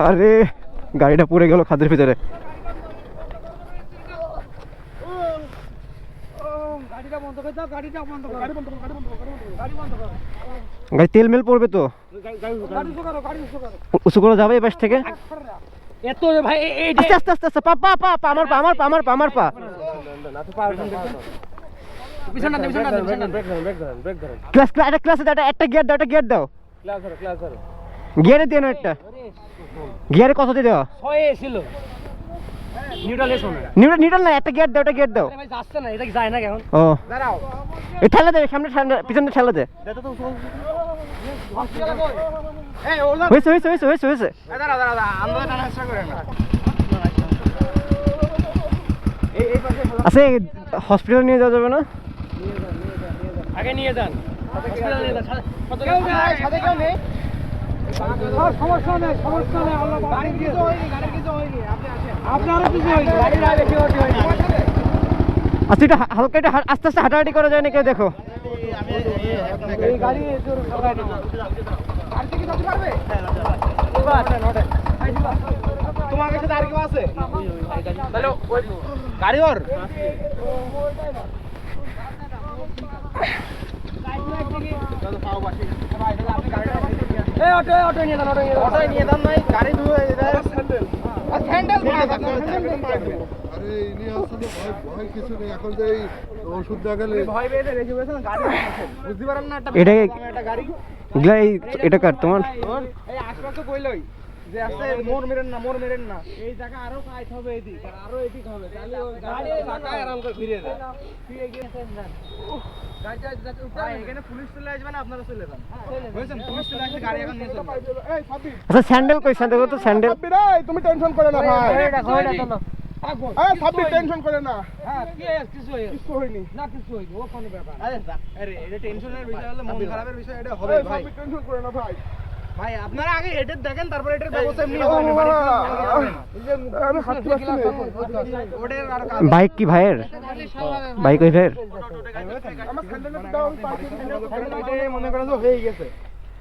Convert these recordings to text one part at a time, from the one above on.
আরে গাড়িটা পড়ে গেল খাদের ভিতরে। গাড়ি তেল মেল পড়বে তো, উঁচু করে যাবে এই পাশ থেকে। আস্তে আস্তে আস্তে আস্তে, পা পা পা পা, আমার পা আমার পা আমার পা আমার পা। ক্লাস ক্লাস একটা ক্লাসে দাও, একটা গিয়ার দাও, একটা গিয়ার দাও। গিয়ারে দিয়ে না একটা গিয়ারে কত দিয়ে দেওয়া? নিউট্রাল না, একটা গিয়ার দাও, একটা গিয়ার দাও। ও এই ঠেলা দে, সামনে পিছনে ঠেলা দে। হয়েছে হয়েছে হয়েছে হয়েছে হয়েছে। আচ্ছা হসপিটালে নিয়ে যাওয়া যাবে না? আগে নিয়ে যান, সমস্যা নেই, সমস্যা নেই। আচ্ছা এটা হালকা, এটা আস্তে আস্তে হাঁটাহাঁটি করা যায় নাকি দেখো। তোমার কাছে আর কেউ আছে? তাহলে গাড়ি ওর অটো নিয়ে যান, অটো নিয়ে যান। নাই গাড়ি স্যান্ডেল আরে ইনি আসলে ভয় কিছু নেই, এখন যে এই ওষুধ না গেলে ভয় পেয়ে রেখে গেছেন গাড়ি বুঝতে পারেন না। এটা গাড়ি এটা কার তোমার? এই আশপাশে কইলই যে আছে মোর মেরেন না, মোর মেরেন না। এই জায়গা আরো কাজ হবে, এদিক আরো এদিক হবে, তাহলে ওই গাড়ি ঢাকায় আরাম করে ফিরে যায়। ঠিক আছে যান, এখানে পুলিশ চলে আসবে না, আপনারা চলে যান। বুঝছেন, পুলিশ চলে আসলে গাড়ি এখন নিয়ে চলবে। এই সাবির, আচ্ছা স্যান্ডেল কই? স্যান্ডেল তো স্যান্ডেল। সাবির এই তুমি টেনশন করে না ভাই। এই সাবির টেনশন করে না। হ্যাঁ কি কিছু হয়নি না, কিছু হয়নি, ও কোনো ব্যাপার। আরে এটা টেনশনের বিষয় হলো, মন খারাপের বিষয়, এটা হবে ভাই। সাবির টেনশন করে না ভাই। ভাই আপনারা আগে এটার দেখেন, তারপর এটার ব্যবস্থা এমনি হবে। আমি হাঁটতে পারছি না। ওটার আর কাজ বাইক কি ভাইয়ের? বাইক ওই ভাইয়ের? আমার স্যান্ডেলটা দাও, এটাই মনে করেন যে হয়ে গেছে,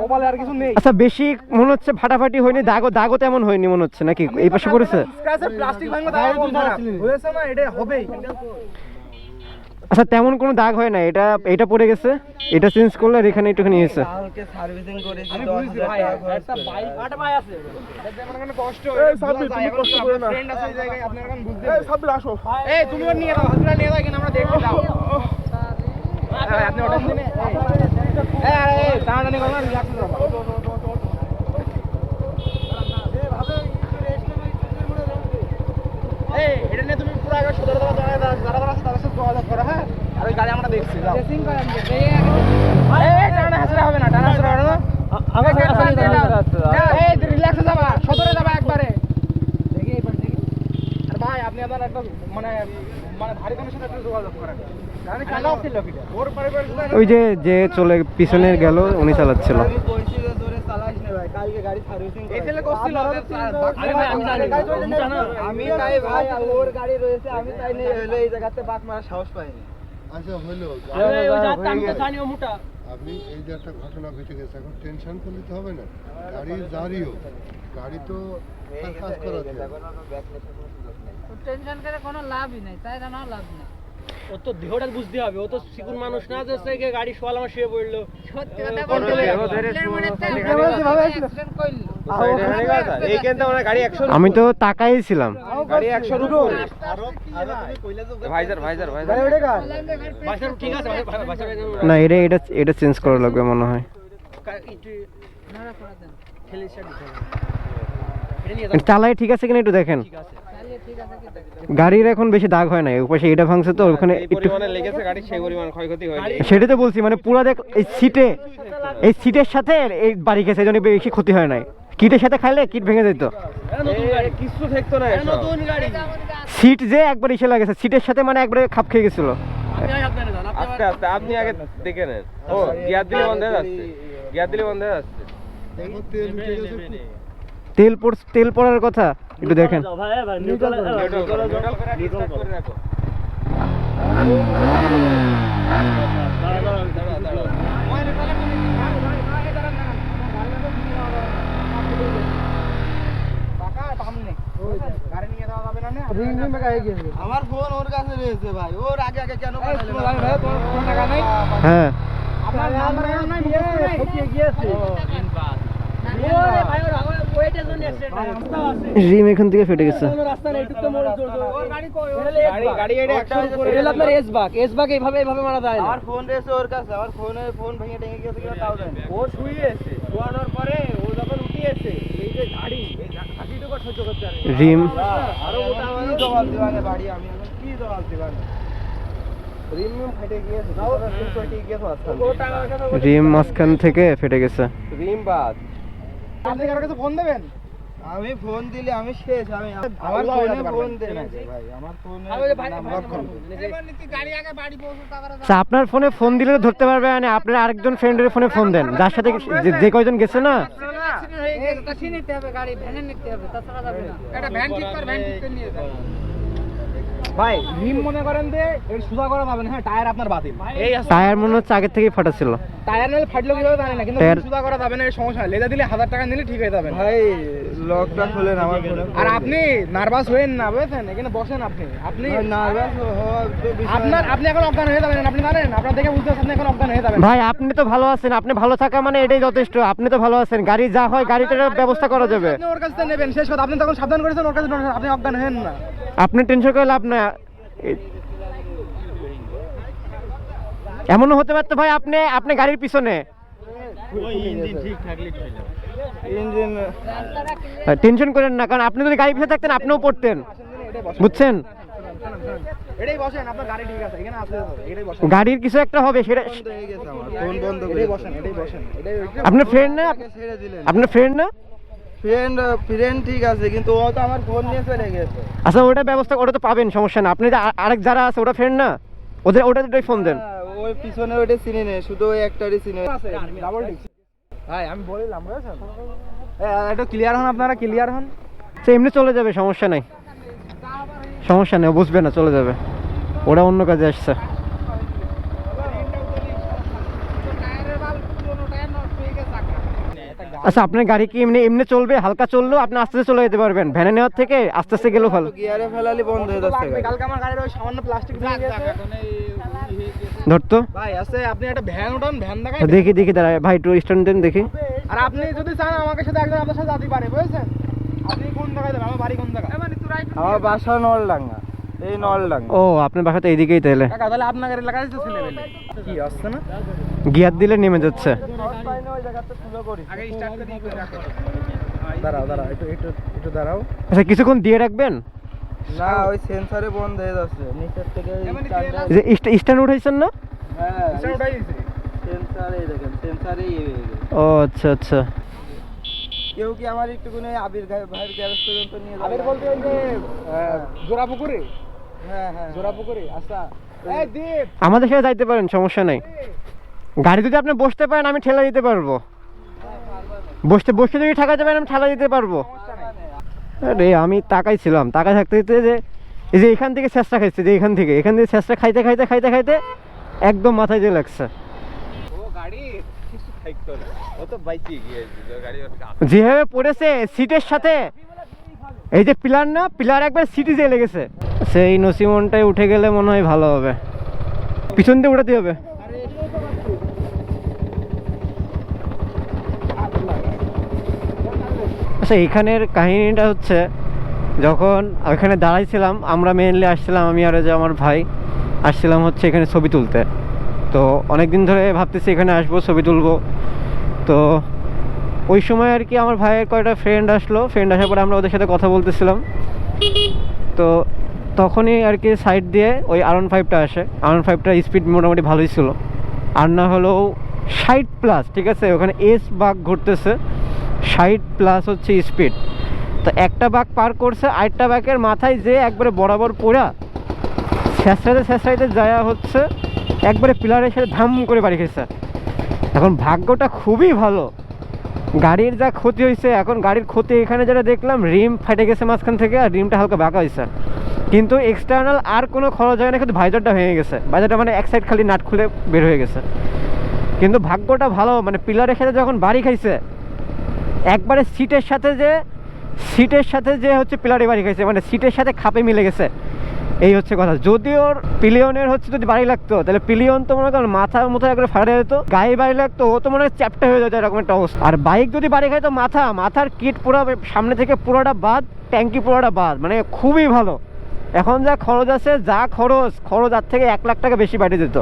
মোবাইলে আর কিছু নেই। আচ্ছা বেশি মনে হচ্ছে ফাটাফাটি হয়নি, দাগও দাগও তেমন হয়নি মনে হচ্ছে, নাকি এই পাশে পড়েছে? স্ক্র্যাচের প্লাস্টিক ভাঙা দাও হয়েছে না, এটা হবেই। আচ্ছা তেমন কোনো দাগ হয় না, এটা পড়ে গেছে, এটা চেঞ্জ করলে আর এখানে একটুখানি হয়েছে। কালকে সার্ভিসিং করেছি, আমি বুঝছি ভাই, একটা বাইক আটা ভাই আছে, এটা আমার কোনো কষ্ট এই সাবির তুমি কষ্ট করে না। ফ্রেন্ড আছে এই জায়গায়, আপনারা এখন বুঝতে। এই সাবির আসো। এই তুমি ওর নিয়ে যাও, হসপিটাল নিয়ে যাও, কিনা আমরা দেখতে যাও। আপনি ওটা দিনে এই টানাটানি করবেন, রিল্যাক্স করো। এই এটা নিয়ে তুমি পুরো আগে সদর দপ্তর যারা আছে তাদের সাথে যোগাযোগ করো, হ্যাঁ? আর ওই গাড়ি আমরা দেখছি, যাও। এই টানা হাসরা হবে না, টানা হাসরা হবে না। এই রিল্যাক্সে যাবা, সদরে যাবা একবারে। আর ভাই আপনি আপনার একটা মানে ভারী কোনো সাথে একটা যোগাযোগ করেন। গাড়ি চালাও ছিল কি ওর পরিবারের সাথে। ওই যে চলে পিছনে গেল উনি চালাচ্ছিল। আমি কইছি যে জোরে চালাইস না ভাই, কালকে গাড়ি সার্ভিসিং করে। এসেলে করছিল, আরে ভাই আমি জানি, আমি তাই ভাই, ওর গাড়ি রয়েছে, আমি তাই নেই হলো এই জায়গাতে বাক মারা সাহস পাইনি। আচ্ছা হলো, ওই যাতে আমি তো জানিও মোটা। আপনি এই যে একটা ঘটনা ঘটে গেছে, এখন টেনশন করলে তো হবে না। গাড়ির জারিও, গাড়ি তো তার কাজ করা যায়। টেনশন করে কোনো লাভই নাই, তাই না, লাভ নাই। ও তো দেহটা বুঝতে হবে, ও তো সিকুন মানুষ না, যে থেকে গাড়ি শোয়াল আমার শুয়ে পড়লো। সত্যি কথা বলতে আমি তো তাকাই ছিলাম। গাড়ি 100 রুপো ভাইজার ঠিক আছে। না এটা চেঞ্জ করা লাগবে মনে হয়। চালাই ঠিক আছে কিনা একটু দেখেন। গাড়ির এখন বেশি দাগ হয় না, ওপাশে এটা ভাঙছে তো ওখানে একটু লেগেছে, গাড়ির সেই পরিমাণ ক্ষয়ক্ষতি হয়নি। সেটাই তো বলছি, মানে পুরো দেখ এই সিটের সাথে এই বাড়ি গেছে, এই জন্য বেশি ক্ষতি হয় নাই। কিটের সাথে খাইলে কিট ভেঙে যেত। কিছু থাকতো না, নতুন গাড়ি। সিট যে একবার এসে লাগেছে, সিটের সাথে মানে একবারে খাপ খেয়ে গেছিল। আস্তে আস্তে আপনি আগে দেখে নেন। ও গিয়ার দিলে বন্ধ হয়ে যাচ্ছে, গিয়ার দিলে বন্ধ হয়ে যাচ্ছে। দেখো তেল উঠে গেছে। তেল পড়ার কথা একটু দেখেন। নিউট্রাল করে রাখো। আমার ফোন ওর কাছে রয়েছে ভাই, ওর আগে আগে কেন পাঠালে হ্যাঁ আপনার নাম্বার নাই মুখে গিয়েছে রিম এখান থেকে ফেটে গেছে। আমার ফোন রয়েছে ওর কাছে, আমার ফোন ভেঙে টেঙে গিয়েছে কিনা তাও জানি ও শুয়ে আছে, শোয়ানোর পরে ও যখন উঠিয়েছে এই যে গাড়ি এই হাসিটুকু সহ্য করতে পারে রিম আরো ওটা কি জবাব দিবানে বাড়ি, আমি এখন কি জবাব দিবানে রিম ফেটে গিয়েছে, রিম ফেটে গিয়েছে আজকাল রিম মাঝখান থেকে ফেটে গেছে। রিম বাদ। আপনি কারো কাছে ফোন দেবেন? আমি ফোন দিলে আমি শেষ, আমি আমার ফোনে ফোন দেন না ভাই, আমার ফোনে নাম্বার ফোন আচ্ছা, আপনার ফোনে ফোন দিলে তো ধরতে পারবে না, আপনার আরেকজন ফ্রেন্ডের ফোনে ফোন দেন যার সাথে যে কয়জন গেছে না। নিতে হবে গাড়ি ভ্যানে নিতে হবে, তাছাড়া যাবে না। একটা ভ্যান ঠিক কর, ভ্যান ঠিক করে নিয়ে যাও। ভাই রিম মনে করেন যে এর সুদা করা যাবে না, হ্যাঁ টায়ার আপনার বাতিল, এই আছে টায়ার মনে হচ্ছে আগের থেকেই ফাটা ছিল। টায়ার নালে ফাটলো কিভাবে জানি না, কিন্তু টায়ার- সুদা করা যাবে না, এর সমস্যা নাই, লেজা দিলে 1000 টাকা নিলে ঠিক হয়ে যাবে ভাই। লকটা খুলেন আমার ফোনে, আর আপনি নার্ভাস হয়েন না বুঝছেন, এখানে বসেন আপনি নার্ভাস আপনি এখন অজ্ঞান হয়ে যাবেন, আপনি জানেন, আপনার দেখে বুঝতে পারছেন আপনি এখন অজ্ঞান হয়ে যাবেন। ভাই আপনি তো ভালো আছেন, আপনি ভালো থাকা মানে এটাই যথেষ্ট। আপনি তো ভালো আছেন, গাড়ি যা হয় গাড়িতে ব্যবস্থা করা যাবে। আপনি ওর কাছ থেকে নেবেন, শেষ কথা, আপনি তখন সাবধান করেছেন, ওর কাছে নেবেন, আপনি অজ্ঞান হয়েন না। আপনি টেনশন করে লাভ না। এমনও হতে পারতো ভাই আপনি গাড়ির পিছনে ইঞ্জিন টেনশন করেন না, কারণ আপনি যদি গাড়ির পিছনে থাকতেন আপনিও পড়তেন, বুঝছেন? এটাই বসেন, আপনার গাড়ি ঠিক আছে, এখানে আছে, এটাই বসেন, গাড়ির কিছু একটা হবে সেটা। ফোন বন্ধ করে বসেন, এটাই বসেন, আপনার ফ্রেন্ড না? ছেড়ে দিলেন আপনার ফ্রেন্ড না? ফ্রেন্ড ঠিক আছে, কিন্তু ও তো আমার ফোন নিয়ে চলে গেছে। আচ্ছা ওটা ব্যবস্থা, ওটা তো পাবেন, সমস্যা না। আপনি যে আরেক যারা আছে ওটা ফ্রেন্ড না, ওটা দুটোই ফোন দেন। হ্যাঁ, ওই পিছনে ওইটা চিনি নেই, শুধু ওই একটারই চিনি। ডাবল ডিস্ক ভাই, আমি বলিলাম বুঝছেন, একটু ক্লিয়ার হন, আপনারা ক্লিয়ার হন। সে এমনি চলে যাবে, সমস্যা নেই, সমস্যা নেই, ও বুঝবে না, চলে যাবে, ওরা অন্য কাজে আসছে। আচ্ছা আপনার গাড়ি কি এমনি এমনি চলবে? হালকা চললেও আপনি আস্তে আস্তে চলে যেতে পারবেন, ভ্যানে নেওয়ার থেকে আস্তে আস্তে গেলেও ভালো। গিয়ারে ফেলালি বন্ধ হয়ে যাচ্ছে। কালকে আমার গাড়ির ওই সামান্য প্লাস্টিক ভেঙে গেছে। ধরতো ভাই আছে, আপনি একটা ভ্যান উঠান, ভ্যান দেখাই। দেখি দাঁড়ায় ভাই, একটু স্ট্যান্ড দেন দেখি। আর আপনি যদি চান আমাকে সাথে একজন আপনার সাথে যেতে পারে, বুঝছেন? আপনি কোন জায়গায় যাবেন? আমার বাড়ি কোন জায়গায়? আমার বাসা নলডাঙ্গা, এই নলডাঙ্গা। ও আপনার বাসা তো এইদিকেই তাহলে। কাকা তাহলে আপনার গাড়ি লাগাই তো ছেলে বেলে কি আসছে না? গিয়ার দিলে নেমে যাচ্ছে। আগে স্টার্ট করে রাখো। দাঁড়াও একটু দাঁড়াও। আচ্ছা কিছুক্ষণ দিয়ে রাখবেন। না ওই সেন্সরে বন্ধ হয়ে যাচ্ছে, নিচের থেকে যে স্ট্যান্ড উঠাইছেন না? হ্যাঁ উঠাই দিয়েছে, সেন্সরে দেখেন, সেন্সরেই ও আচ্ছা আচ্ছা। কেউ কি আমার একটুখানি আবির ভাইয়ের গ্যারেজ পর্যন্ত নিয়ে যাবে? আবির বলতে ওই যে জোড়াপুকুরে। হ্যাঁ জোড়াপুকুরে। আচ্ছা এই দীপ, আমাদের সাথে যাইতে পারেন, সমস্যা নাই। গাড়ি যদি আপনি বসতে পারেন আমি ঠেলা দিতে পারবো, বসতে যদি ঠেকা যাবেন আমি ঠেলা দিতে পারবো। আরে আমি তাকাই থাকতে যে এই যে এখান থেকে চেষ্টা খাইছে, যে এখান থেকে চেষ্টা খাইতে একদম মাথায় দিয়ে লাগছে। ও গাড়ি কিছু থাকতো না, ও তো বাইকে গিয়েছে, গাড়ি যেভাবে পড়েছে সিটের সাথে, এই যে পিলার না, পিলার একবার সিটি যেয়ে লেগেছে। সেই নসিমনটাই উঠে গেলে মনে হয় ভালো হবে, পিছন দিয়ে উঠাতে হবে। আচ্ছা এখানের কাহিনীটা হচ্ছে, যখন ওখানে দাঁড়াইছিলাম আমরা, মেনলি আসছিলাম আমি আর যে আমার ভাই আসছিলাম হচ্ছে এখানে ছবি তুলতে। তো অনেক দিন ধরে ভাবতেছি এখানে আসবো, ছবি তুলবো। তো ওই সময় আর কি আমার ভাইয়ের কয়টা ফ্রেন্ড আসার পরে আমরা ওদের সাথে কথা বলতেছিলাম। তো তখনই আর কি সাইড দিয়ে ওই R15টা আসে। R15টার স্পিড মোটামুটি ভালোই ছিল, আর না হলেও 60+, ঠিক আছে, ওখানে এস বাঘ ঘুরতেছে, 60+ হচ্ছে স্পিড। তো একটা বাঘ পার করছে, আরেকটা বাঘের মাথায় যে একবারে বরাবর পোড়া ছেঁচড়াইতে যাওয়া হচ্ছে, একবারে পিলারের সাথে ধাম করে বাড়ি খেয়েছে। এখন ভাগ্যটা খুবই ভালো, গাড়ির যা ক্ষতি হয়েছে, এখন গাড়ির ক্ষতি এখানে যেটা দেখলাম, রিম ফেটে গেছে মাঝখান থেকে, আর রিমটা হালকা বাঁকা হয়েছে, কিন্তু এক্সটার্নাল আর কোনো খরচ হয় না, কিন্তু ভাইজারটা ভেঙে গেছে, ভাইজারটা মানে এক সাইড খালি নাট খুলে বের হয়ে গেছে। কিন্তু ভাগ্যটা ভালো, মানে পিলারের সাথে যখন বাড়ি খাইছে একবারে সিটের সাথে যে সিটের সাথে যে হচ্ছে পিলারে বাড়ি খাইছে, মানে সিটের সাথে খাপে মিলে গেছে, এই হচ্ছে কথা। যদি ওর পিলিয়নের হচ্ছে যদি বাড়ি লাগতো তাহলে পিলিয়ন তো মনে করেন মাথার মতো একবারে ফাড়ে যেত, গায়ে বাড়ি লাগতো ও তো মনে হয় চ্যাপ্টা হয়ে যেত, এরকম একটা অবস্থা। আর বাইক যদি বাড়ি খাইতো মাথার কিট পুরো সামনে থেকে পুরোটা বাদ, ট্যাঙ্কি পুরোটা বাদ, মানে খুবই ভালো। এখন যা খরচ আছে, যা খরচ আর থেকে 1 লাখ টাকা বেশি বাড়ি যেত,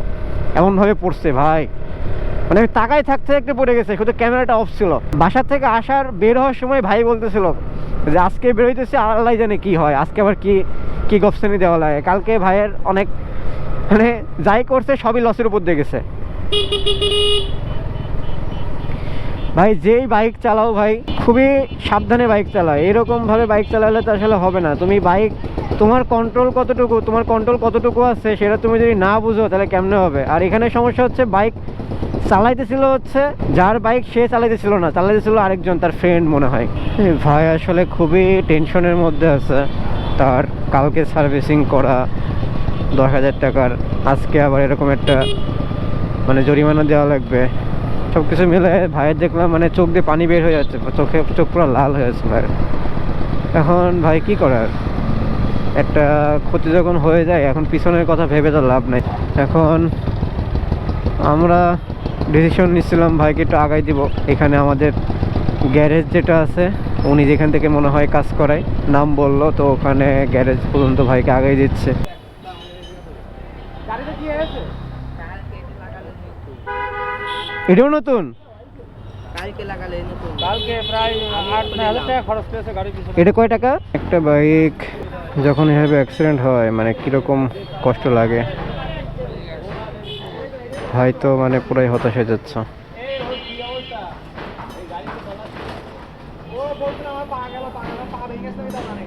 এমনভাবে পড়ছে ভাই। মানে আমি তাকায় থাকতে থাকতে পড়ে গেছে, শুধু ক্যামেরাটা অফ ছিল। বাসা থেকে বের হওয়ার সময় ভাই বলতেছিল যে আজকে বেরোইতেছে, আল্লাহ জানে কি হয়, আজকে আবার কি গপসেনি দেওয়া লাগে। কালকে ভাইয়ের অনেক মানে যাই করছে সবই লসের উপর দিয়ে গেছে। ভাই যেই বাইক চালাও ভাই খুবই সাবধানে বাইক চালাও, এরকমভাবে বাইক চালালে তো আসলে হবে না। তুমি বাইক তোমার কন্ট্রোল কতটুকু আছে সেটা তুমি যদি না বুঝো তাহলে কেমনে হবে। আর এখানে সমস্যা হচ্ছে বাইক চালাইতেছিল হচ্ছে যার বাইক, সে চালাইতেছিল না, চালাইতেছিল আরেকজন, তার ফ্রেন্ড মনে হয়। ভাই আসলে খুবই টেনশনের মধ্যে আছে। তার কালকে সার্ভিসিং করা 10,000 টাকার, আজকে আবার এরকম একটা মানে জরিমানা দেওয়া লাগবে। সব কিছু মিলে ভাইয়ের দেখলাম মানে চোখ দিয়ে পানি বের হয়ে যাচ্ছে, চোখ পুরো লাল হয়ে যাচ্ছে ভাইয়ের। এখন ভাই কি করার, একটা ক্ষতি যখন হয়ে যায় এখন পিছনের কথা ভেবে তো লাভ নাই। এখন আমরা ডিসিশন নিচ্ছিলাম ভাইকে একটু আগাই দিব। এখানে আমাদের গ্যারেজ যেটা আছে, উনি যেখান থেকে মনে হয় কাজ করায়, নাম বললো, তো ওখানে গ্যারেজ পর্যন্ত ভাইকে আগাই দিচ্ছে। গাড়িতে কি হয়েছে? এটাও নতুন, কালকে প্রায় 8-9 হাজার টাকা খরচ করেছে গাড়ির পিছনে। এটা কয় টাকা? একটা বাইক যখন এভাবে অ্যাক্সিডেন্ট হয় মানে কীরকম কষ্ট লাগে ভাই, তো মানে পুরাই হতাশ হয়ে যাচ্ছে। ও বলছিল আমার পা ভেঙে গেছে, আমি তো জানি।